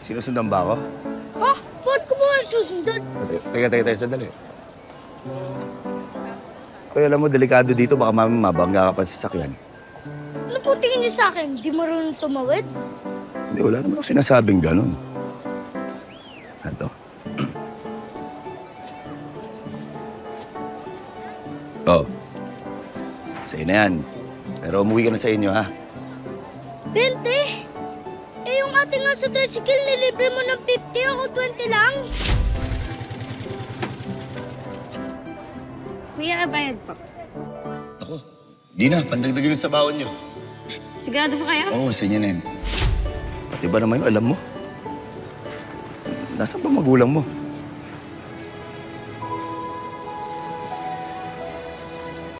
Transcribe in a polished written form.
Sinusundan ba ako? Ha? Ba't ko ba kayo susundan? Teka, sandali. Kaya alam mo, delikado dito, baka mabangga ka pa sa sasakyan. Ano po tingin niyo sa akin? Di marunong tumawid? Hindi, wala naman ako sinasabing ganun. Ano? Oh. Sa'yo na yan. Pero umuwi ka na sa inyo, ha? 20? Eh, yung ate nga sa tricycle, nilibre mo ng 50, ako 20 lang. Kuya, bayad po. Ako, di na. Pandagdagan sa bawon nyo. Sigurado po kayo? Oo, sa inyo na yan. Pati ba naman yung alam mo? Nasaan ba magulang mo?